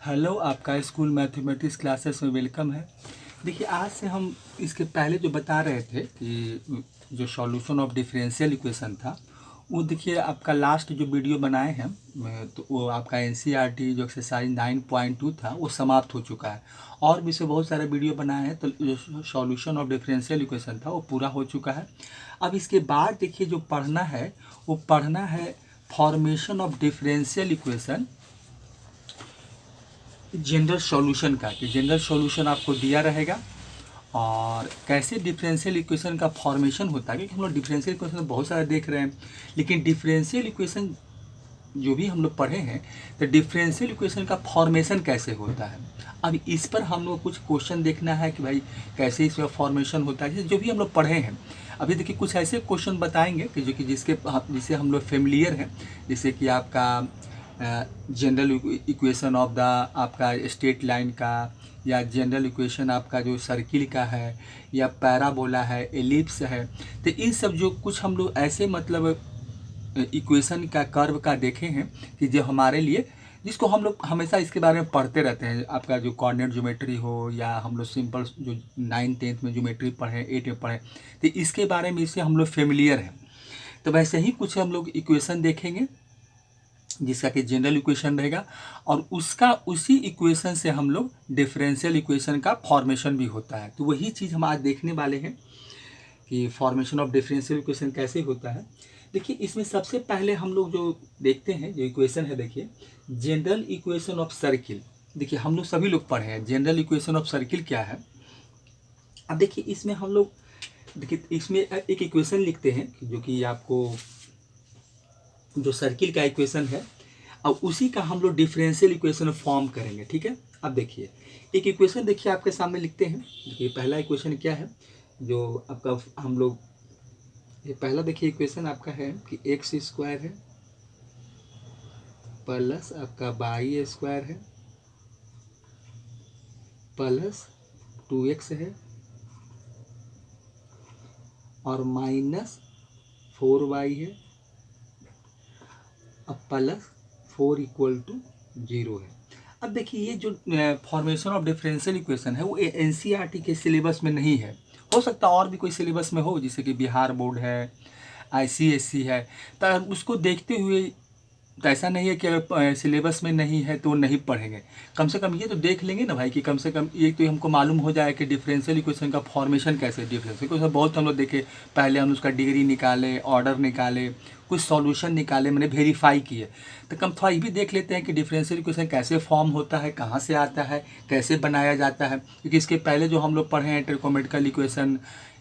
Hello, आपका school mathematics classes में welcome है। देखिए, आज से हम इसके पहले जो बता रहे थे कि जो सॉल्यूशन ऑफ डिफरेंशियल इक्वेशन था, वो देखिए आपका लास्ट जो वीडियो बनाए हैं तो वो आपका एनसीईआरटी जो एक्सरसाइज 9.2 था वो समाप्त हो चुका है। और भी से बहुत सारे वीडियो बनाए हैं, तो जो सॉल्यूशन ऑफ डिफरेंशियल इक्वेशन था वो पूरा हो चुका है। अब इसके बाद देखिए जो पढ़ना है वो पढ़ना है formation of differential equation general solution का, कि जनरल सॉल्यूशन आपको दिया रहेगा और कैसे डिफरेंशियल इक्वेशन का फॉर्मेशन होता है। क्योंकि हम लोग डिफरेंशियल इक्वेशन बहुत सारे देख रहे हैं, लेकिन डिफरेंशियल इक्वेशन जो भी हम लोग पढ़े हैं तो डिफरेंशियल इक्वेशन का फॉर्मेशन कैसे होता है। अब इस पर हम लोग कुछ क्वेश्चन देखना है कि भाई कैसे इसका फॉर्मेशन होता है, जो भी हम लोग पढ़े हैं। अभी देखिए कुछ ऐसे क्वेश्चन बताएंगे कि जो कि जिससे हम लोग फेमिलियर हैं, जैसे कि आपका जनरल इक्वेशन ऑफ द आपका स्ट्रेट लाइन का, या जनरल इक्वेशन आपका जो सर्किल का है, या पैराबोला है, एलिप्स है। तो इन सब जो कुछ हम लोग ऐसे मतलब इक्वेशन का कर्व का देखे हैं कि जो हमारे लिए, जिसको हम लोग हमेशा इसके बारे में पढ़ते रहते हैं। आपका जो कोऑर्डिनेट ज्योमेट्री हो, या हम लोग सिंपल जो 9th-10th में ज्योमेट्री पढ़े, 8 में पढ़े, तो इसके बारे में इससे हम लोग फेमिलियर हैं। तो वैसे ही कुछ हम लोग इक्वेशन देखेंगे जिसका कि जनरल इक्वेशन रहेगा, और उसका उसी इक्वेशन से हम लोग डिफरेंशियल इक्वेशन का फॉर्मेशन भी होता है। तो वही चीज़ हम आज देखने वाले हैं कि फॉर्मेशन ऑफ डिफरेंशियल इक्वेशन कैसे होता है। देखिए, इसमें सबसे पहले हम लोग जो देखते हैं जो इक्वेशन है, देखिए जनरल इक्वेशन ऑफ सर्किल। देखिए हम लोग सभी लोग पढ़े हैं जनरल इक्वेशन ऑफ सर्किल क्या है। अब देखिए इसमें हम लोग, देखिए इसमें एक इक्वेशन लिखते हैं जो कि आपको जो सर्किल का इक्वेशन है, अब उसी का हम लोग डिफरेंशियल इक्वेशन फॉर्म करेंगे। ठीक है, अब देखिए एक इक्वेशन देखिए आपके सामने लिखते हैं। देखिए पहला इक्वेशन क्या है जो आपका हम लोग, ये पहला देखिए इक्वेशन आपका है कि एक्स स्क्वायर है प्लस आपका वाई स्क्वायर है प्लस 2x है और माइनस 4y है, अब प्लस 4 इक्वल टू 0 है। अब देखिए ये जो फॉर्मेशन ऑफ डिफरेंशियल इक्वेशन है वो एनसीईआरटी के सिलेबस में नहीं है। हो सकता है और भी कोई सिलेबस में हो, जैसे कि बिहार बोर्ड है, आईसीएसई है, तो उसको देखते हुए, तो ऐसा नहीं है कि अगर सिलेबस में नहीं है तो नहीं पढ़ेंगे। कम से कम ये तो देख लेंगे ना भाई, कि कम से कम ये तो हमको मालूम हो जाए कि डिफरेंशियल इक्वेशन का फॉर्मेशन कैसे है। डिफरेंशियल इक्वेशन बहुत हम लोग देखे, पहले हम उसका डिग्री निकाले, ऑर्डर निकाले, कुछ सॉल्यूशन निकाले, मैंने वेरीफाई किए। तो कम थोड़ा ये भी देख लेते हैं कि डिफरेंशियल इक्वेशन कैसे फॉर्म होता है, कहाँ से आता है, कैसे बनाया जाता है। क्योंकि इसके पहले जो हम लोग पढ़े हैं ट्रिकोमेट्रिकल इक्वेशन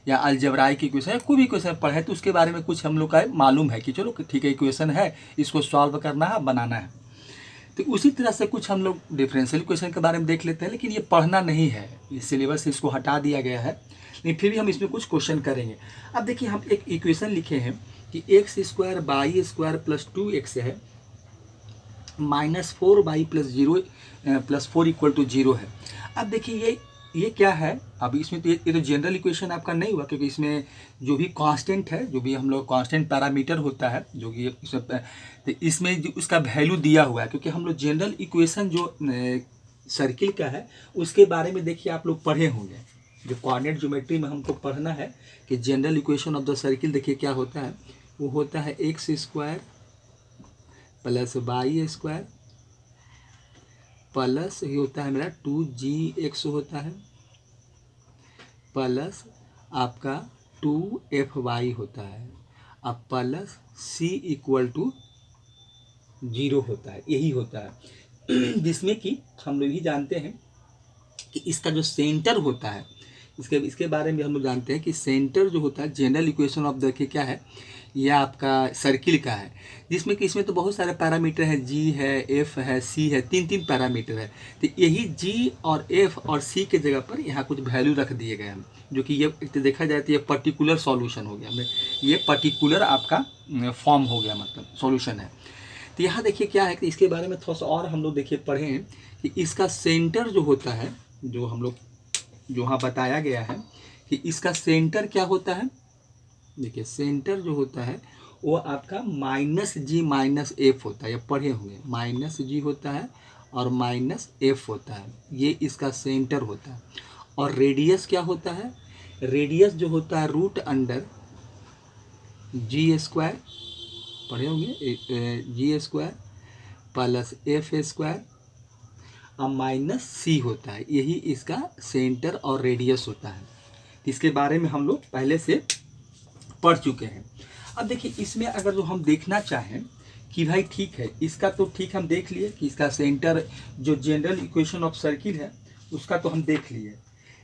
या अलजेब्राइक इक्वेशन या कोई भी इक्वेशन पढ़े, तो उसके बारे में कुछ हम लोग का मालूम है कि चलो ठीक है इक्वेशन है, इसको सॉल्व करना है, बनाना है। तो उसी तरह से कुछ हम लोग डिफरेंशियल इक्वेशन के बारे में देख लेते हैं, लेकिन ये पढ़ना नहीं है, ये सिलेबस से इसको हटा दिया गया है। लेकिन फिर भी हम इसमें कुछ क्वेश्चन करेंगे। अब देखिए हम एक इक्वेशन लिखे हैं कि x square by square plus 2x है minus 4y plus 0 plus 4 equal to 0 है। अब देखिए ये क्या है। अब इसमें तो ये तो जनरल इक्वेशन आपका नहीं हुआ, क्योंकि इसमें जो भी कांस्टेंट है, जो भी हम लोग कांस्टेंट पैरामीटर होता है, जो कि तो इसमें जो उसका वैल्यू दिया हुआ है। क्योंकि हम लोग जनरल इक्वेशन जो सर्किल का है उसके बारे में देखिए आप लोग पढ़े होंगे, जो कोऑर्डिनेट ज्योमेट्री में हमको पढ़ना है कि general equation of the circle देखिए क्या होता है। वो होता है x square plus y square plus ये होता है मेरा 2gx होता है प्लस आपका 2fy होता है, अब प्लस c इक्वल टू 0 होता है। यही होता है जिसमें कि हम लोग ही जानते हैं कि इसका जो सेंटर होता है, इसके बारे में हम लोग जानते हैं कि सेंटर जो होता है जनरल इक्वेशन ऑफ देखिए क्या है, यह आपका सर्किल का है, जिसमें कि इसमें तो बहुत सारे पैरामीटर हैं, जी है, एफ है, सी है, तीन पैरामीटर है। तो यही जी और एफ और सी के जगह पर यहाँ कुछ वैल्यू रख दिए गए हैं, जो कि ये तो देखा जाए तो ये पर्टिकुलर सॉल्यूशन हो गया, ये पर्टिकुलर आपका फॉर्म हो गया, मतलब सॉल्यूशन है। तो यहाँ देखिए क्या है कि इसके बारे में थोड़ा सा और हम लोग देखिए पढ़े हैं कि इसका सेंटर जो होता है, जो हम लोग जो वहाँ बताया गया है कि इसका सेंटर क्या होता है। देखिए सेंटर जो होता है वो आपका माइनस जी माइनस एफ होता है, ये पढ़े हुए माइनस जी होता है और माइनस एफ होता है, ये इसका सेंटर होता है। और रेडियस क्या होता है, रेडियस जो होता है रूट अंडर जी स्क्वायर, पढ़े होंगे, जी स्क्वायर प्लस एफ स्क्वायर और माइनस सी होता है, यही इसका सेंटर और रेडियस होता है। इसके बारे में हम लोग पहले से पढ़ चुके हैं। अब देखिए इसमें अगर जो हम देखना चाहें कि भाई ठीक है, इसका तो ठीक हम देख लिए कि इसका सेंटर जो जनरल इक्वेशन ऑफ सर्किल है उसका तो हम देख लिए,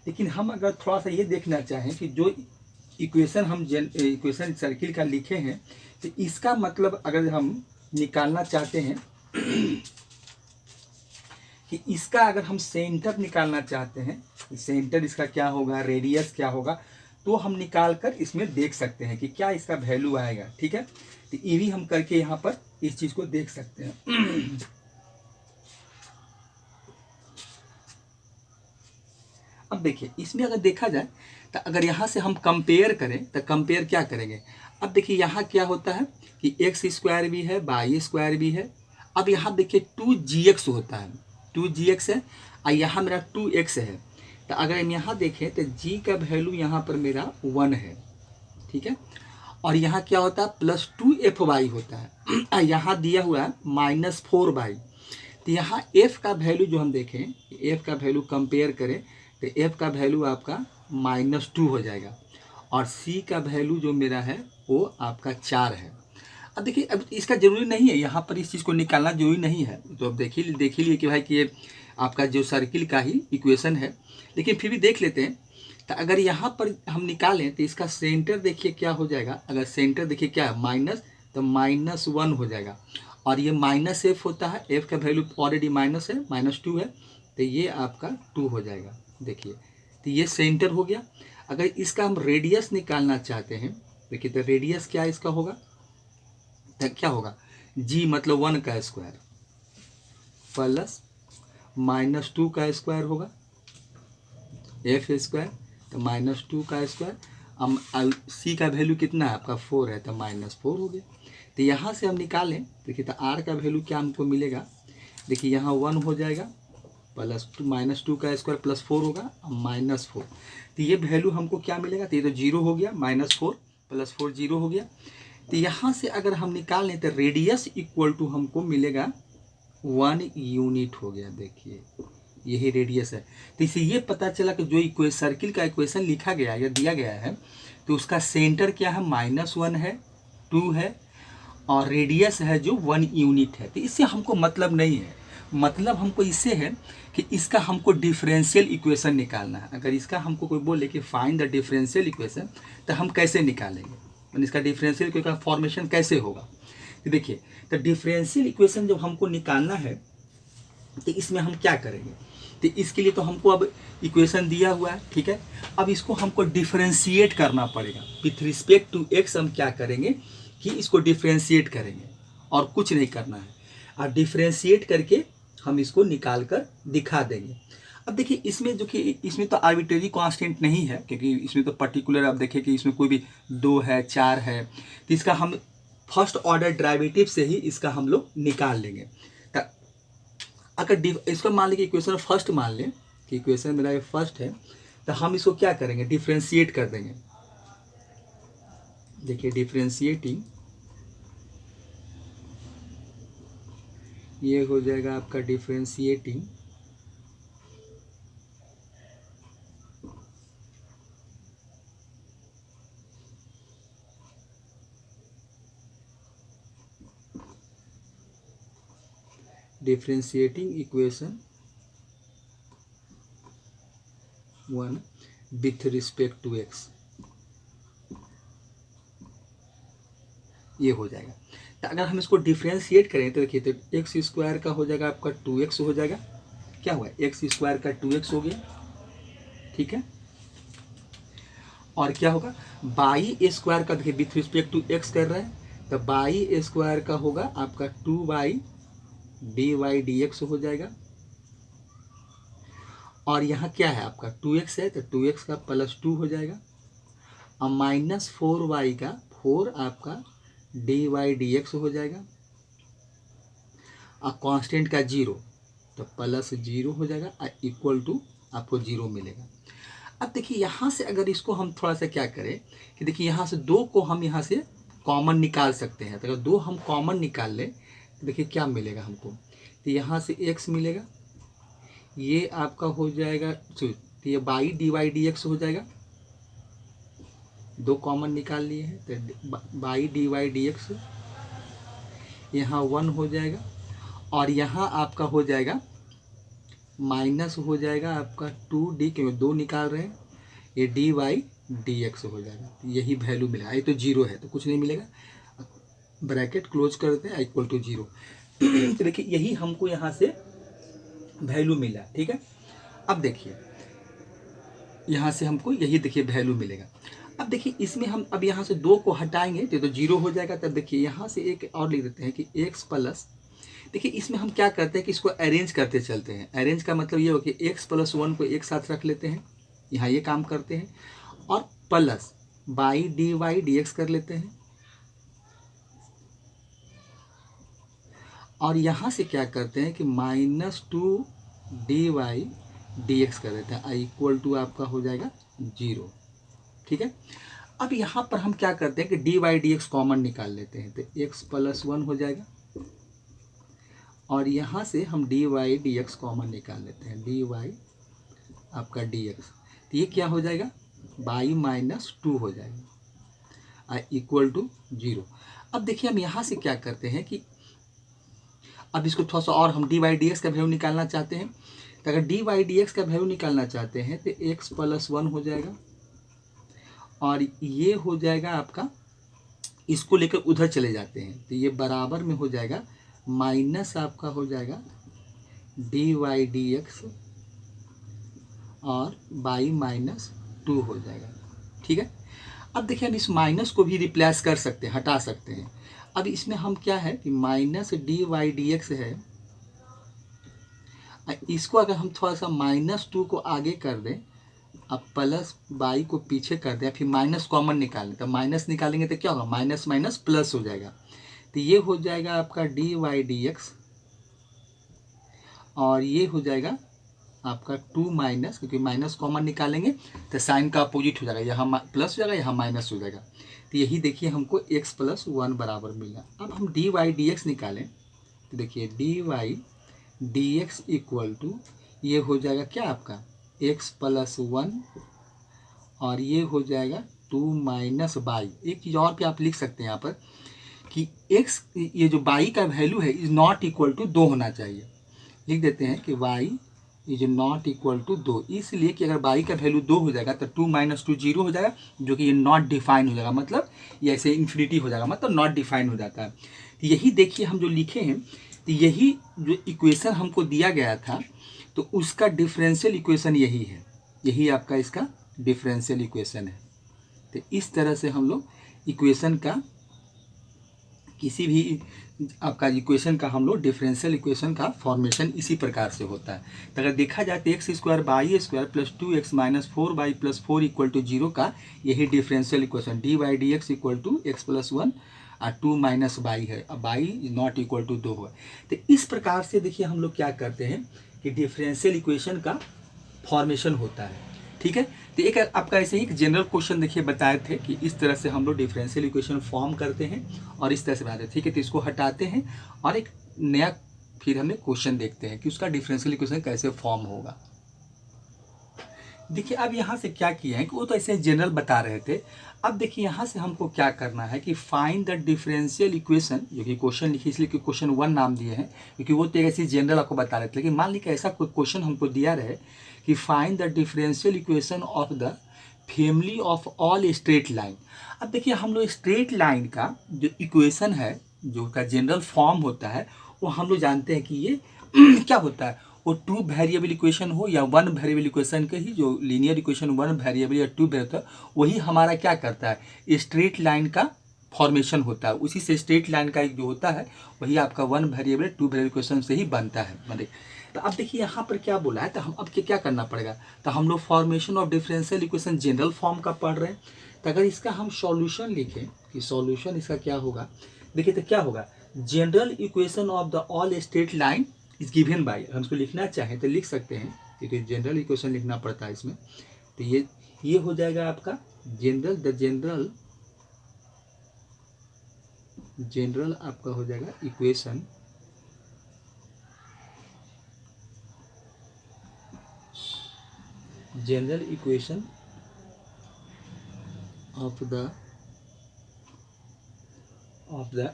लेकिन हम अगर थोड़ा सा ये देखना चाहें कि जो इक्वेशन हम इक्वेशन सर्किल का लिखे हैं तो इसका मतलब अगर हम निकालना चाहते हैं कि इसका अगर हम सेंटर निकालना चाहते हैं, सेंटर इसका क्या होगा, रेडियस क्या होगा, तो हम निकाल कर इसमें देख सकते हैं कि क्या इसका वैल्यू आएगा। ठीक है, तो ये भी हम करके यहाँ पर इस चीज़ को देख सकते हैं। अब देखिए इसमें अगर देखा जाए तो अगर यहाँ से हम कंपेयर करें तो कंपेयर क्या करेंगे। अब देखिए यहाँ क्या होता है कि एक्स स्क्वायर भी है, वाई स्क्वायर भी है। अब यहाँ देखिए 2gx होता है, 2gx है और यहाँ मेरा 2x है। तो अगर हम यहाँ देखें तो g का वैल्यू यहाँ पर मेरा 1 है। ठीक है, और यहाँ क्या होता है +2fy होता है, यहाँ दिया हुआ है -4y। तो यहाँ f का वैल्यू जो हम देखें, f का वैल्यू कंपेयर करें तो f का वैल्यू आपका -2 हो जाएगा और c का वैल्यू जो मेरा है वो आपका 4 है। अब देखिए अब इसका ज़रूरी नहीं है, यहाँ पर इस चीज़ को निकालना जरूरी नहीं है। तो अब देख ही लिए कि भाई कि ये आपका जो सर्किल का ही इक्वेशन है, लेकिन फिर भी देख लेते हैं। तो अगर यहाँ पर हम निकालें तो इसका सेंटर देखिए क्या हो जाएगा, अगर सेंटर देखिए क्या है माइनस, तो -1 हो जाएगा और ये -f होता है, f का वैल्यू ऑलरेडी माइनस है, -2 है, तो ये आपका 2 हो जाएगा। देखिए तो ये सेंटर हो गया। अगर इसका हम रेडियस निकालना चाहते हैं, देखिए तो रेडियस क्या इसका होगा, तो क्या होगा g मतलब 1 का स्क्वायर प्लस -2 का स्क्वायर होगा, एफ स्क्वायर तो -2 का स्क्वायर। अब सी का वैल्यू कितना है आपका 4 है, तो -4 हो गया। तो यहाँ से हम निकालें, देखिए तो आर का वैल्यू क्या हमको मिलेगा, देखिए यहाँ 1 हो जाएगा प्लस -2 का स्क्वायर +4 होगा -4। तो ये वैल्यू हमको क्या मिलेगा, तो ये तो 0 हो गया, -4 + 4 0 हो गया। तो यहाँ से अगर हम निकाल लें तो रेडियस इक्वल टू हमको मिलेगा 1 यूनिट हो गया। देखिए यही रेडियस है। तो इससे ये पता चला कि जो सर्किल का इक्वेशन लिखा गया या दिया गया है तो उसका सेंटर क्या है, -1 है, 2 है और रेडियस है जो 1 यूनिट है। तो इससे हमको मतलब नहीं है, मतलब हमको इससे है कि इसका हमको डिफरेंशियल इक्वेशन निकालना है। अगर इसका हमको कोई बोले कि फाइंड द डिफरेंशियल इक्वेशन, तो हम कैसे निकालेंगे, इसका डिफरेंशियल इक्वेशन फॉर्मेशन कैसे होगा। तो देखिए तो डिफरेंशियल इक्वेशन जब हमको निकालना है तो इसमें हम क्या करेंगे, तो इसके लिए तो हमको अब इक्वेशन दिया हुआ है। ठीक है, अब इसको हमको डिफरेंशिएट करना पड़ेगा विथ रिस्पेक्ट टू एक्स। हम क्या करेंगे कि इसको डिफरेंशिएट करेंगे और कुछ नहीं करना है, और डिफरेंशिएट करके हम इसको निकाल कर दिखा देंगे। अब देखिए इसमें जो कि इसमें तो आर्बिट्रेरी कांस्टेंट नहीं है, क्योंकि इसमें तो पर्टिकुलर आप देखिए कि इसमें कोई भी 2 है 4 है, तो इसका हम फर्स्ट ऑर्डर डेरिवेटिव से ही इसका हम लोग निकाल लेंगे। तो अगर इसको मान लें कि इक्वेशन फर्स्ट मान लें कि इक्वेशन मेरा ये फर्स्ट है, तो हम इसको क्या करेंगे, डिफरेंशिएट कर देंगे। देखिए डिफरेंशिएटिंग ये हो जाएगा आपका differentiating equation 1 with respect to x, ये हो जाएगा। तो अगर हम इसको डिफरेंशिएट करें तो देखिए तो एक्स स्क्वायर का हो जाएगा आपका 2x हो जाएगा। क्या हुआ, एक्स स्क्वायर का 2x हो गया। ठीक है, और क्या होगा बाई स्क्वायर का, देखिए विथ रिस्पेक्ट टू एक्स कर रहे हैं, तो बाई स्क्वायर का होगा आपका 2y/dy/dx हो जाएगा। और यहाँ क्या है आपका 2x है, तो 2x का +2 हो जाएगा और -4y का 4 आपका dy/dx हो जाएगा और कांस्टेंट का 0, तो प्लस 0 हो जाएगा और इक्वल टू आपको 0 मिलेगा। अब देखिए यहाँ से अगर इसको हम थोड़ा सा क्या करें कि देखिए यहाँ से 2 को हम यहाँ से कॉमन निकाल सकते हैं। तो अगर 2 हम कॉमन निकाल लें तो देखिए क्या मिलेगा हमको, तो यहाँ से x मिलेगा, ये आपका हो जाएगा, तो ये by d y d x हो जाएगा, 2 कॉमन निकाल लिए हैं तो by d y d x, यहाँ 1 हो जाएगा और यहाँ आपका हो जाएगा माइनस हो जाएगा आपका 2d, क्योंकि 2 निकाल रहे हैं, ये डी वाई डी एक्स हो जाएगा। यही वैल्यू मिलेगा, ये तो 0 है तो कुछ नहीं मिलेगा, ब्रैकेट क्लोज कर देते हैं इक्वल टू 0। तो देखिए यही हमको यहाँ से वैल्यू मिला, ठीक है। अब देखिए यहाँ से हमको यही देखिए वैल्यू मिलेगा। अब देखिए इसमें हम अब यहाँ से 2 को हटाएंगे तो 0 हो जाएगा। तब देखिए यहाँ से एक और लिख देते हैं कि x प्लस, देखिए इसमें हम क्या करते हैं कि इसको अरेंज करते चलते हैं। अरेंज का मतलब ये हो कि x प्लस 1 को एक साथ रख लेते हैं, यहाँ ये काम करते हैं, और plus by d y d x कर लेते हैं, और यहाँ से क्या करते हैं कि -2 डी वाई डी एक्स कर देते हैं, इक्वल टू आपका हो जाएगा 0, ठीक है। अब यहाँ पर हम क्या करते हैं कि d y d x common निकाल लेते हैं, तो x प्लस 1 हो जाएगा, और यहाँ से हम d y d x common निकाल लेते हैं, डी वाई आपका डी एक्स, तो ये क्या हो जाएगा बाई -2 हो जाएगा इक्वल टू 0। अब देखिए हम यहाँ से क्या करते हैं कि अब इसको थोड़ा सा और हम डी वाई डी एक्स का वैल्यू निकालना चाहते हैं, तो अगर डी वाई डी एक्स का वैल्यू निकालना चाहते हैं तो x प्लस 1 हो जाएगा, और ये हो जाएगा आपका, इसको लेकर उधर चले जाते हैं तो ये बराबर में हो जाएगा माइनस आपका हो जाएगा डी वाई डी एक्स और बाई -2 हो जाएगा, ठीक है। अब देखिए हम इस माइनस को भी रिप्लेस कर सकते हैं, हटा सकते हैं। अब इसमें हम क्या है कि minus d y d x है, इसको अगर हम थोड़ा सा -2 को आगे कर दें, अब प्लस बाई को पीछे कर दें, फिर माइनस कॉमन निकालें, तो माइनस निकालेंगे तो क्या होगा, माइनस माइनस प्लस हो जाएगा, तो ये हो जाएगा आपका डी वाई डी एक्स, और ये हो जाएगा आपका 2 माइनस, क्योंकि माइनस कॉमन निकालेंगे तो साइन का अपोजिट हो जाएगा, यहाँ प्लस हो जाएगा, यहाँ माइनस हो जाएगा, तो यही देखिए हमको x प्लस 1 बराबर मिला। अब हम डी वाई डी एक्स निकालें तो देखिए d y d x equal to, ये हो जाएगा क्या आपका x प्लस 1, और ये हो जाएगा 2 माइनस बाई। एक चीज़ और भी आप लिख सकते हैं यहाँ पर कि x, ये जो बाई का वैल्यू है इज नॉट इक्वल टू 2 होना चाहिए, लिख देते हैं कि y is not equal to 2, इसलिए कि अगर बाई का वैल्यू 2 हो जाएगा तो 2 माइनस 2 0 हो जाएगा, जो कि ये नॉट डिफाइन हो जाएगा, मतलब ये ऐसे इन्फिनिटी हो जाएगा, मतलब नॉट डिफाइन हो जाता है। तो यही देखिए हम जो लिखे हैं, तो यही जो इक्वेशन हमको दिया गया था तो उसका डिफरेंशियल इक्वेशन यही है, यही आपका इसका डिफरेंशियल इक्वेशन है। तो इस तरह से हम लोग इक्वेशन का, किसी भी आपका इक्वेशन का हम लोग डिफरेंशियल इक्वेशन का फॉर्मेशन इसी प्रकार से होता है। तो अगर देखा जाए तो x square by square plus 2x minus 4y plus 4 equal to 0 का यही differential equation d y d x equal to x plus 1 और 2 माइनस बाई है, अब बाई नॉट इक्वल टू 2 है। तो इस प्रकार से देखिए हम लोग क्या करते हैं कि डिफरेंशियल इक्वेशन का फॉर्मेशन होता है, ठीक है। तो एक आपका ऐसे ही एक जनरल क्वेश्चन देखिए बताए थे कि इस तरह से हम लोग डिफरेंशियल इक्वेशन फॉर्म करते हैं और इस तरह से बनाते हैं, ठीक है। तो इसको हटाते हैं और एक नया फिर हमें क्वेश्चन देखते हैं कि उसका डिफरेंशियल इक्वेशन कैसे फॉर्म होगा। देखिए अब यहाँ से क्या किया है कि वो तो ऐसे जनरल बता रहे थे, अब देखिए यहाँ से हमको क्या करना है कि फाइंड द डिफरेंशियल इक्वेशन, जो कि क्वेश्चन लिखी इसलिए कि क्वेश्चन 1 नाम दिए हैं, क्योंकि वो तो ऐसी जनरल आपको बता रहे थे। लेकिन मान लीजिए ऐसा कोई क्वेश्चन हमको दिया रहे कि find the differential equation of the family of all straight line. अब देखिए हम लोग स्ट्रेट लाइन का जो इक्वेशन है, जो का जनरल फॉर्म होता है, वो हम लोग जानते हैं कि ये क्या होता है, वो 2 वेरिएबल इक्वेशन हो या 1 वेरिएबल इक्वेशन के ही जो लीनियर इक्वेशन 1 वेरिएबल या 2 वेरिएबल, वही हमारा क्या करता है, स्ट्रेट लाइन का फॉर्मेशन होता है। उसी से स्ट्रेट लाइन का एक जो होता है वही आपका 1 वेरिएबल 2 वेरिएबल इक्वेशन से ही बनता है, मतलब। तो अब देखिए यहाँ पर क्या बोला है, तो हम अब क्या करना पड़ेगा, तो हम लोग formation of differential equation general form का पढ़ रहे हैं। तो अगर इसका हम सॉल्यूशन लिखें कि सॉल्यूशन इसका क्या होगा, देखिए तो क्या होगा, general equation of the all straight line is given by, हम इसको लिखना चाहें तो लिख सकते हैं, क्योंकि जनरल इक्वेशन लिखना पड़ता है इसमें। तो ये हो जाएगा आपका जनरल आपका हो जाएगा equation of the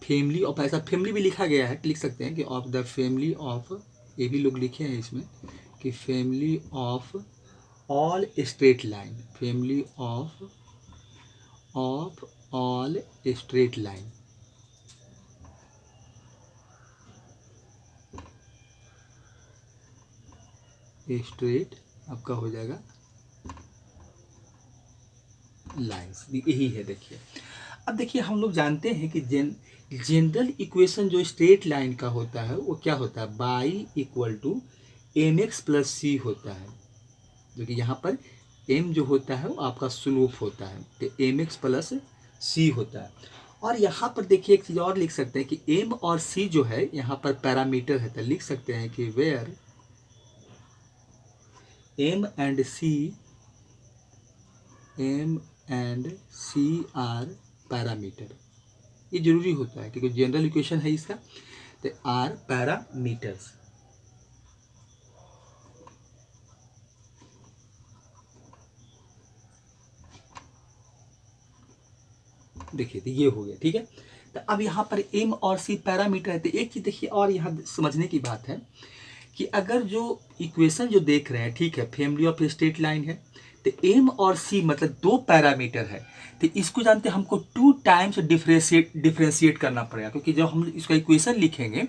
family of, ऐसा फैमिली भी लिखा गया है, लिख सकते हैं कि ऑफ द फैमिली ऑफ, ये भी लोग लिखे हैं इसमें कि family of all straight line, family of all straight line. Straight आपका हो जाएगा लाइंस, यही है। देखिए अब देखिए हम लोग जानते हैं कि जनरल इक्वेशन जो स्ट्रेट लाइन का होता है वो क्या होता है, y equal to m x plus c होता है, जो कि यहाँ पर m जो होता है वो आपका स्लोप होता है, तो एम एक्स प्लस सी होता है। और यहाँ पर देखिए एक चीज़ और लिख सकते हैं कि m और c जो है यहाँ पर पैरामीटर है, तो लिख सकते हैं कि where m and c are parameter. ये जरूरी होता है क्योंकि जनरल इक्वेशन है इसका, तो आर पैरामीटर्स। देखिए तो ये हो गया, ठीक है। तो अब यहाँ पर m और c पैरामीटर है, तो एक चीज देखिए और यहाँ समझने की बात है कि अगर जो इक्वेशन जो देख रहे हैं, ठीक है, फैमिली ऑफ स्ट्रेट लाइन है, तो m और c मतलब दो पैरामीटर है, तो इसको जानते हैं हमको 2 टाइम्स डिफ्रेंशिएट करना पड़ेगा, क्योंकि जब हम इसका इक्वेशन लिखेंगे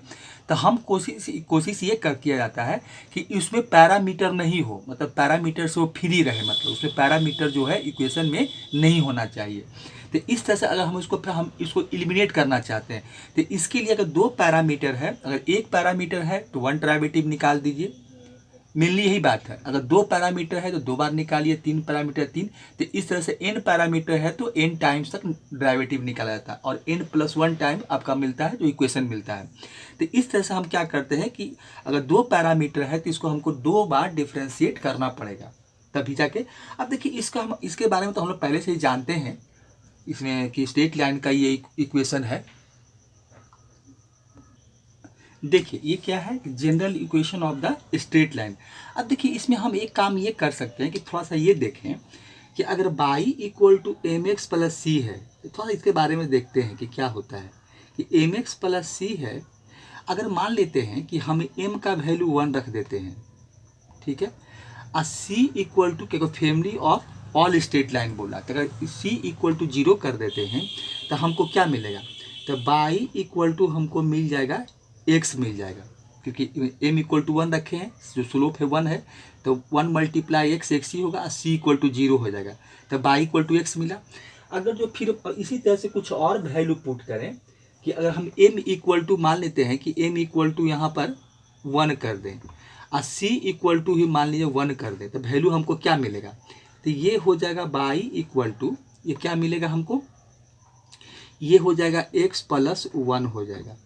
तो हम कोशिश ये किया जाता है कि इसमें पैरामीटर नहीं हो, मतलब पैरामीटर से वो फ्री रहे, मतलब उसमें पैरामीटर जो है इक्वेशन में नहीं होना चाहिए। तो इस तरह से अगर हम इसको एलिमिनेट करना चाहते हैं, तो इसके लिए अगर दो पैरामीटर है, अगर एक पैरामीटर है तो 1 डेरिवेटिव निकाल दीजिए, मेनली यही बात है। अगर दो पैरामीटर है तो 2 बार निकालिए, 3 पैरामीटर 3, तो इस तरह से n पैरामीटर है तो n टाइम्स तक डेरिवेटिव निकाला जाता है, और n+1 टाइम आपका मिलता है जो इक्वेशन मिलता है। तो इस तरह से हम क्या करते हैं कि अगर दो पैरामीटर है तो इसको हमको 2 बार डिफ्रेंशिएट करना पड़ेगा, तभी जाके। अब देखिए इसके बारे में तो हम लोग पहले से ही जानते हैं इसमें कि स्ट्रेट लाइन का ये इक्वेशन है। देखिए ये क्या है, general equation of the straight line. अब देखिए इसमें हम एक काम ये कर सकते हैं कि थोड़ा सा ये देखें कि अगर y equal to m x plus c है, तो थोड़ा इसके बारे में देखते हैं कि क्या होता है कि एम एक्स प्लस सी है। अगर मान लेते हैं कि हम m का वैल्यू 1 रख देते हैं, ठीक है, और c इक्वल टू क्या, family of all straight line बोला, तो अगर c इक्वल टू 0 कर देते हैं तो हमको क्या मिलेगा, तो बाई इक्वल टू हमको मिल जाएगा x मिल जाएगा, क्योंकि m इक्वल टू 1 रखे हैं, जो स्लोप है 1 है, तो 1 मल्टीप्लाई x ही होगा, c इक्वल टू 0 हो जाएगा, तो बाई इक्वल टू x मिला। अगर जो फिर इसी तरह से कुछ और वैल्यू पुट करें कि अगर हम m इक्वल टू मान लेते हैं कि m इक्वल टू यहाँ पर 1 कर दें और c इक्वल टू ही मान लीजिए 1 कर दें, तो वैल्यू हमको क्या मिलेगा, तो ये हो जाएगा बाई इक्वल टू, ये क्या मिलेगा हमको, ये हो जाएगा x+1 हो जाएगा।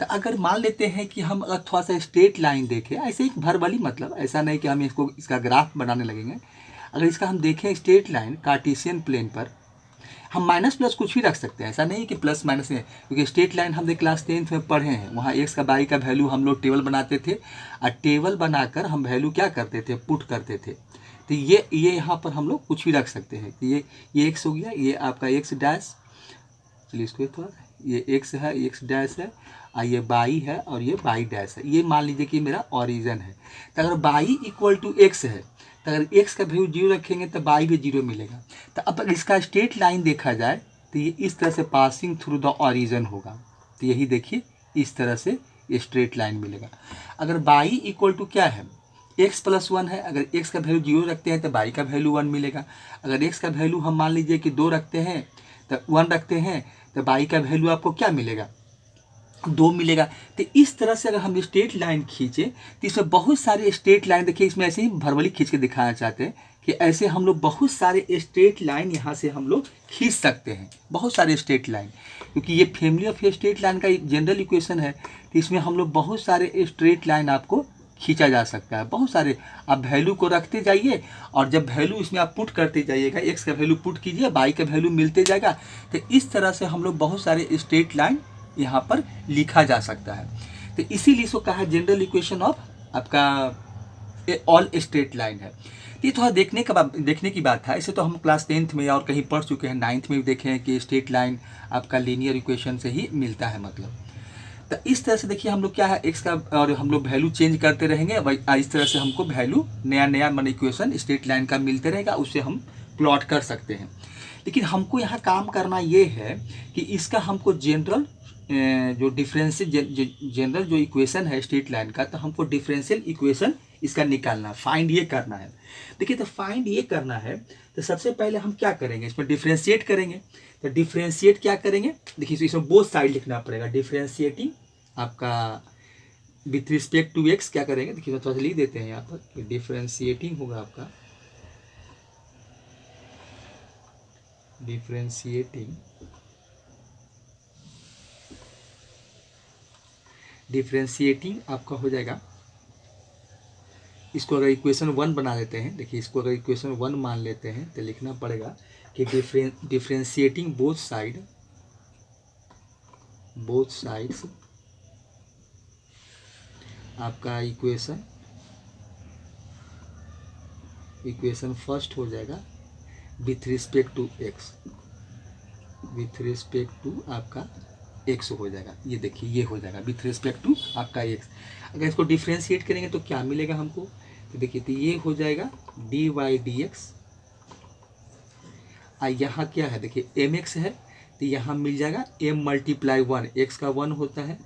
तो अगर मान लेते हैं कि हम अगर थोड़ा सा स्ट्रेट लाइन देखें, ऐसे ही वर्बली, मतलब ऐसा नहीं कि हम इसका ग्राफ बनाने लगेंगे, अगर इसका हम देखें स्ट्रेट लाइन कार्टेशियन प्लेन पर, हम माइनस प्लस कुछ भी रख सकते हैं, ऐसा नहीं कि प्लस माइनस में, क्योंकि स्ट्रेट लाइन हम क्लास 10th में पढ़े हैं, वहाँ एक्स का बाई का वैल्यू हम लोग टेबल बनाते थे, और टेबल बनाकर हम वैल्यू क्या करते थे, पुट करते थे। तो ये यहाँ पर हम लोग कुछ भी रख सकते हैं कि ये एक्स हो गया, ये आपका एक्स डैश, चलिए इसको थोड़ा, ये एक्स है, एक्स डैश है, और ये बाई है और ये बाई डैश है, ये मान लीजिए कि मेरा ओरिजिन है। तो अगर बाई इक्वल टू एक्स है, तो अगर एक्स का वैल्यू 0 रखेंगे तो बाई भी 0 मिलेगा। तो अब इसका स्ट्रेट लाइन देखा जाए तो ये इस तरह से पासिंग थ्रू द ओरिजिन होगा, तो यही देखिए इस तरह से ये स्ट्रेट लाइन मिलेगा। अगर बाई इक्वल टू क्या है, x+1 है, अगर x का वैल्यू 0 रखते हैं तो बाई का वैल्यू 1 मिलेगा। अगर x का वैल्यू हम मान लीजिए कि 2 रखते हैं तो 1 रखते हैं, तो बाई का वैल्यू आपको क्या मिलेगा, 2 मिलेगा। तो इस तरह से अगर हम स्ट्रेट लाइन खींचे तो इसमें बहुत सारे स्ट्रेट लाइन, देखिए इसमें ऐसे ही वर्बली खींच के दिखाना चाहते हैं कि ऐसे हम लोग बहुत सारे स्ट्रेट लाइन यहाँ से हम लोग खींच सकते हैं, बहुत सारे स्ट्रेट लाइन, क्योंकि ये फैमिली ऑफ स्ट्रेट लाइन का एक जनरल इक्वेशन है। तो इसमें हम लोग बहुत सारे स्ट्रेट लाइन आपको खींचा जा सकता है, बहुत सारे। आप वैल्यू को रखते जाइए और जब वैल्यू इसमें आप पुट करते जाइएगा, एक्स का वैल्यू पुट कीजिए, वाई का वैल्यू मिलते जाएगा। तो इस तरह से हम लोग बहुत सारे स्ट्रेट लाइन यहाँ पर लिखा जा सकता है। तो इसीलिए इसको कहा जनरल इक्वेशन ऑफ आपका ऑल स्ट्रेट लाइन है। ये थोड़ा देखने की बात है। इसे तो हम क्लास 10th में और कहीं पढ़ चुके हैं, 9th में भी देखे हैं कि स्ट्रेट लाइन आपका लीनियर इक्वेशन से ही मिलता है मतलब। तो इस तरह से देखिए हम लोग क्या है एक्स का, और हम लोग वैल्यू चेंज करते रहेंगे, इस तरह से हमको वैल्यू नया मन इक्वेशन स्ट्रेट लाइन का मिलते रहेगा, उससे हम प्लॉट कर सकते हैं। लेकिन हमको यहाँ काम करना ये है कि इसका हमको जनरल जो डिफरेंशियल जनरल जो इक्वेशन है स्ट्रेट लाइन का, तो हमको डिफरेंशियल इक्वेशन इसका निकालना, फाइंड ये करना है। देखिए तो फाइंड ये करना है, तो सबसे पहले हम क्या करेंगे, इसमें डिफरेंशिएट करेंगे। तो डिफरेंशिएट क्या करेंगे, देखिए इसमें बोथ साइड लिखना पड़ेगा। डिफरेंशिएटिंग आपका विथ रिस्पेक्ट टू एक्स क्या करेंगे, देखिए थोड़ा सा लिख देते हैं यहाँ पर कि डिफरेंशिएटिंग होगा आपका, डिफरेंशिएटिंग आपका हो जाएगा। इसको अगर इक्वेशन 1 बना लेते हैं, देखिए इसको अगर इक्वेशन 1 मान लेते हैं तो लिखना पड़ेगा कि डिफरेंशिएटिंग बोथ साइड्स आपका इक्वेशन फर्स्ट हो जाएगा विथ रिस्पेक्ट टू आपका एक्स हो जाएगा। ये देखिए ये हो जाएगा विथ रिस्पेक्ट टू आपका एक्स। अगर इसको डिफरेंशिएट करेंगे तो क्या मिलेगा हमको, तो देखिए तो ये हो जाएगा डी वाई डी एक्स। यहाँ क्या है, देखिए एम एक्स है तो यहाँ मिल जाएगा m मल्टीप्लाई 1, एक्स का 1 होता है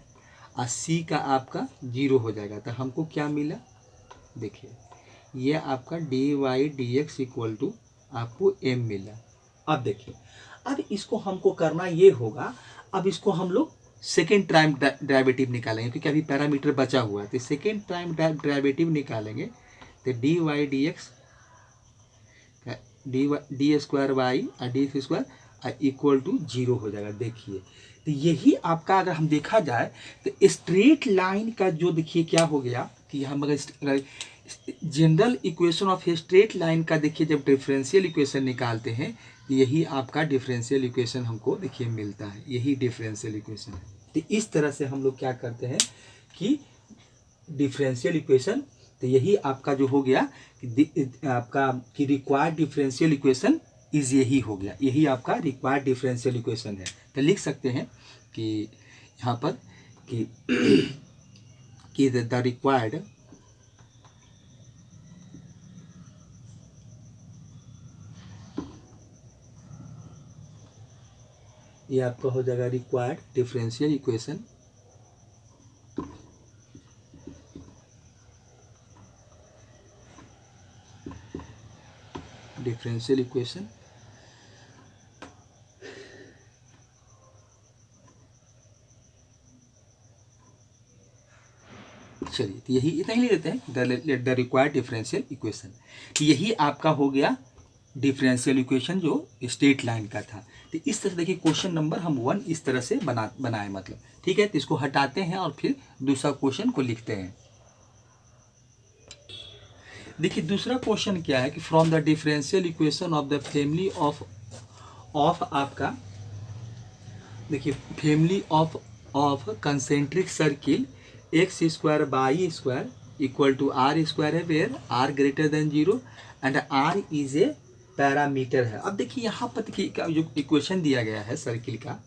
और c का आपका 0 हो जाएगा। तो हमको क्या मिला, देखिए ये आपका d y d x equal to आपको m मिला। अब देखिए अब इसको हमको करना ये होगा, अब इसको हम लोग सेकेंड टाइम डेरिवेटिव निकालेंगे, क्योंकि अभी पैरामीटर बचा हुआ है। तो सेकेंड टाइम डेरिवेटिव निकालेंगे तो d y d x d square y और डी स्क्वायर इक्वल टू 0 हो जाएगा। देखिए तो यही आपका, अगर हम देखा जाए तो स्ट्रेट लाइन का जो देखिए क्या हो गया कि हम अगर general equation of straight line का देखिए जब डिफरेंशियल इक्वेशन निकालते हैं, यही आपका डिफरेंशियल इक्वेशन हमको देखिए मिलता है, यही डिफरेंशियल इक्वेशन है। तो इस तरह से हम लोग क्या करते हैं कि डिफरेंशियल इक्वेशन, तो यही आपका जो हो गया कि आपका कि रिक्वायर्ड डिफरेंशियल इक्वेशन इज यही हो गया, यही आपका रिक्वायर्ड डिफरेंशियल इक्वेशन है। तो लिख सकते हैं कि यहाँ पर कि द रिक्वायर्ड ये आपका हो जाएगा रिक्वायर्ड डिफरेंशियल इक्वेशन चलिए तो यही इतना ही ले लेते हैं द रिक्वायर्ड डिफरेंशियल इक्वेशन। यही आपका हो गया डिफरेंशियल इक्वेशन जो स्ट्रेट लाइन का था। तो इस तरह देखिए क्वेश्चन नंबर हम 1 इस तरह से बनाए मतलब, ठीक है। तो इसको हटाते हैं और फिर दूसरा क्वेश्चन को लिखते हैं। देखिए दूसरा क्वेश्चन क्या है कि from the differential equation of the family of आपका, देखिए family of concentric circle x square by square equal to r square है, where r greater than 0 and r is a parameter है। अब देखिए यहाँ पर देखिए जो इक्वेशन दिया गया है सर्किल का,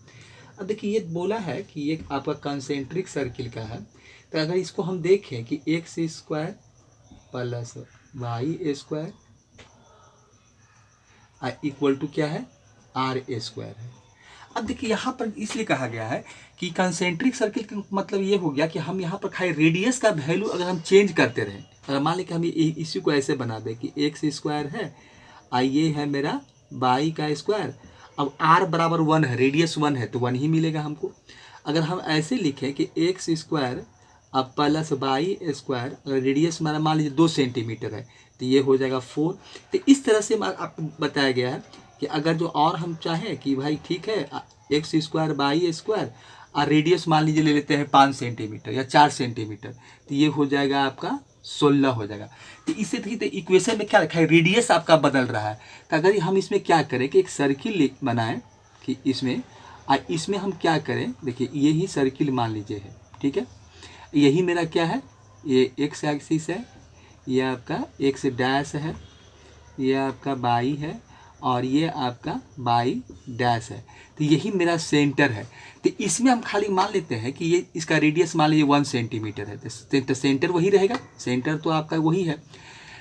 अब देखिए ये बोला है कि ये आपका कंसेंट्रिक सर्किल का है। तो अगर इसको हम देखें कि x square plus y square equal to क्या है, आर स्क्वायर है। अब देखिए यहाँ पर इसलिए कहा गया है कि कंसेंट्रिक सर्किल का मतलब ये हो गया कि हम यहाँ पर खाली रेडियस का वैल्यू अगर हम चेंज करते रहें, अगर मान लें कि हम इसी को ऐसे बना दें कि एक्स स्क्वायर है ये है मेरा बाई का स्क्वायर, अब आर बराबर 1 है, रेडियस 1 है तो 1 ही मिलेगा हमको। अगर हम ऐसे लिखें कि एक्स स्क्वायर अब प्लस बाई स्क्वायर, अगर रेडियस हमारा मान लीजिए 2 सेंटीमीटर है तो ये हो जाएगा 4। तो इस तरह से आपको बताया गया है कि अगर जो और हम चाहें कि भाई ठीक है एक्स स्क्वायर बाई स्क्वायर और रेडियस मान लीजिए ले लेते हैं 5 सेंटीमीटर या 4 सेंटीमीटर, तो ये हो जाएगा आपका 16 हो जाएगा। तो इससे देखिए तो इक्वेशन में क्या रखा है, रेडियस आपका बदल रहा है। तो अगर हम इसमें क्या करें कि एक सर्किल बनाएं कि इसमें हम क्या करें, देखिए यही सर्किल मान लीजिए है, ठीक है, यही मेरा क्या है, ये एक्स एक्सिस है, ये आपका एक्स डैश है, ये आपका बाई है और ये आपका बाई डैश है। तो यही मेरा सेंटर है। तो इसमें हम खाली मान लेते हैं कि ये इसका रेडियस मान लीजिए 1 सेंटीमीटर है, तो सेंटर वही रहेगा, सेंटर तो आपका वही है।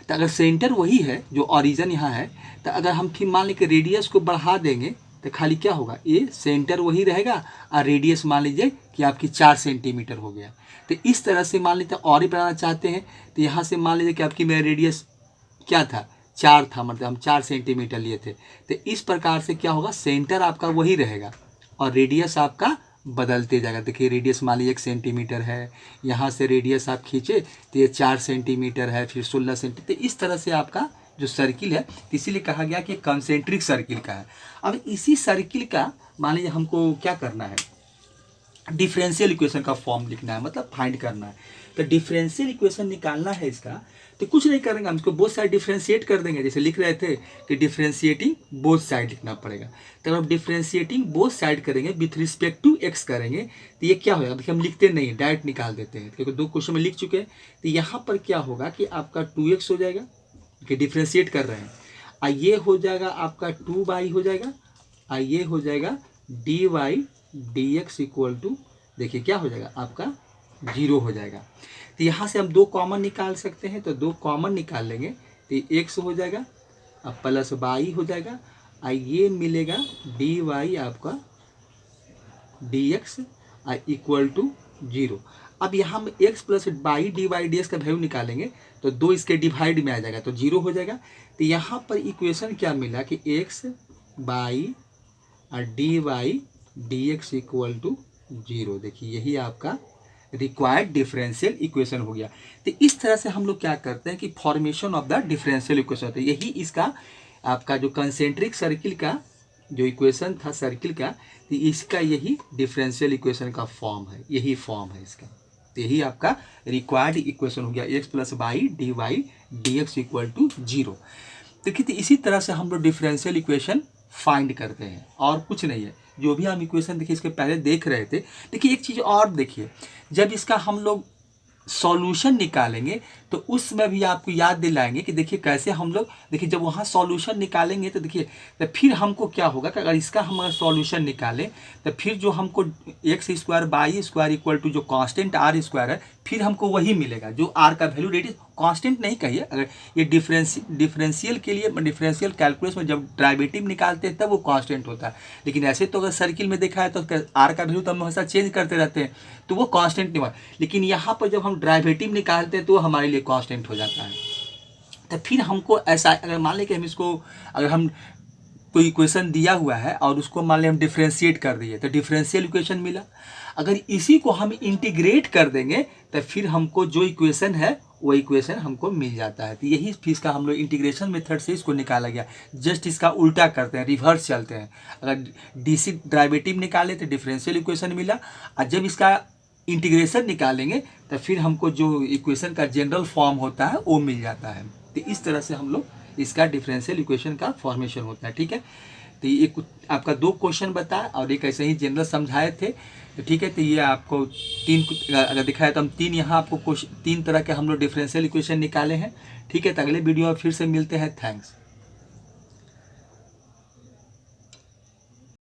तो अगर सेंटर वही है जो ओरिजिन यहाँ है, तो अगर हम फिर मान लें कि रेडियस को बढ़ा देंगे तो खाली क्या होगा, ये सेंटर वही रहेगा और रेडियस मान लीजिए कि आपकी 4 सेंटीमीटर हो गया। तो इस तरह से मान लीजिए और ही बनाना चाहते हैं तो यहाँ से मान लीजिए कि आपकी मेरा रेडियस क्या था, 4 था, मतलब हम 4 सेंटीमीटर लिए थे। तो इस प्रकार से क्या होगा, सेंटर आपका वही रहेगा और रेडियस आपका बदलते जाएगा। देखिए रेडियस मान लीजिए 1 सेंटीमीटर है, यहाँ से रेडियस आप खींचे तो ये 4 सेंटीमीटर है, फिर 16 सेंटीमीटर। तो इस तरह से आपका जो सर्किल है, इसीलिए कहा गया कि कंसेंट्रिक सर्किल का है। अब इसी सर्किल का मान लीजिए हमको क्या करना है, डिफरेंशियल इक्वेशन का फॉर्म लिखना है, मतलब फाइंड करना है। तो डिफरेंशियल इक्वेशन निकालना है इसका, तो कुछ नहीं करेंगे, हम इसको बोथ साइड डिफरेंशिएट कर देंगे। जैसे लिख रहे थे कि डिफरेंशिएटिंग बोथ साइड लिखना पड़ेगा। तो अब डिफरेंशिएटिंग बोथ साइड करेंगे विथ रिस्पेक्ट टू एक्स करेंगे तो ये क्या होगा, देखिए हम लिखते नहीं, डायरेक्ट निकाल देते हैं क्योंकि 2 क्वेश्चन में लिख चुके हैं। तो यहाँ पर क्या होगा कि आपका 2x हो जाएगा, कि डिफरेंशिएट कर रहे हैं, और ये हो जाएगा आपका 2y हो जाएगा, और ये हो जाएगा dy dx इक्वल टू, देखिए क्या हो जाएगा आपका 0 हो जाएगा। तो यहाँ से हम 2 कॉमन निकाल सकते हैं, तो 2 कॉमन निकाल लेंगे तो x हो जाएगा अब प्लस y हो जाएगा, और ये मिलेगा dy आपका dx इक्वल टू 0। अब यहाँ हम x plus by d y d x का वैल्यू निकालेंगे तो 2 इसके डिवाइड में आ जाएगा तो 0 हो जाएगा। तो यहाँ पर इक्वेशन क्या मिला कि x बाई और d y d x equal to 0। देखिए यही आपका रिक्वायर्ड डिफरेंशियल इक्वेशन हो गया। तो इस तरह से हम लोग क्या करते हैं कि formation of the differential equation होता है। यही इसका आपका जो कंसेंट्रिक सर्किल का जो इक्वेशन था सर्किल का, तो इसका यही डिफरेंशियल इक्वेशन का फॉर्म है, यही फॉर्म है इसका। तो यही आपका रिक्वायर्ड इक्वेशन हो गया, x plus by d y d x equal to 0। देखिए तो इसी तरह से हम लोग डिफरेंशियल इक्वेशन फाइंड करते हैं और कुछ नहीं है। जो भी हम इक्वेशन देखिए इसके पहले देख रहे थे, देखिए एक चीज़ और देखिए, जब इसका हम लोग सॉल्यूशन निकालेंगे तो उसमें भी आपको याद दिलाएंगे कि देखिए कैसे हम लोग, देखिए जब वहाँ सॉल्यूशन निकालेंगे तो देखिए तो फिर हमको क्या होगा कि अगर इसका हम सॉल्यूशन निकालें तो फिर जो हमको x square by square equal to जो कांस्टेंट आर स्क्वायर है, फिर हमको वही मिलेगा जो आर का वैल्यू रेडियस कांस्टेंट नहीं कहिए, अगर ये डिफरेंशियल के लिए डिफरेंशियल कैलकुलस में जब डेरिवेटिव निकालते हैं तब वो कांस्टेंट होता है। लेकिन ऐसे तो अगर सर्किल में देखा है तो आर का वैल्यू तो हम हमेशा चेंज करते रहते हैं तो वो कांस्टेंट नहीं हुआ। लेकिन यहाँ पर जब हम डेरिवेटिव निकालते हैं तो हमारे लिए कांस्टेंट हो जाता है। तो फिर हमको ऐसा, अगर मान लें कि हम इसको, अगर हम कोई इक्वेशन दिया हुआ है और उसको मान लें हम डिफरेंशिएट कर दिए तो डिफरेंशियल इक्वेशन मिला, अगर इसी को हम इंटीग्रेट कर देंगे तो फिर हमको जो इक्वेशन है वो इक्वेशन हमको मिल जाता है। तो यही फिर इसका हम लोग इंटीग्रेशन मेथड से इसको निकाला गया। जस्ट इसका उल्टा करते हैं, रिवर्स चलते हैं। अगर डीसी डेरिवेटिव निकाले तो डिफरेंशियल इक्वेशन मिला, और जब इसका इंटीग्रेशन निकालेंगे तो फिर हमको जो इक्वेशन का जनरल फॉर्म होता है वो मिल जाता है। तो इस तरह से हम लोग इसका डिफरेंशियल इक्वेशन का फॉर्मेशन होता है। ठीक है, तो ये आपका 2 क्वेश्चन बताया और एक ऐसे ही जनरल समझाए थे। तो ठीक है, तो ये आपको 3 अगर दिखाया तो हम 3 यहाँ आपको 3 तरह के हम लोग डिफरेंशियल इक्वेशन निकाले हैं। ठीक है, तो अगले वीडियो में फिर से मिलते हैं। थैंक्स।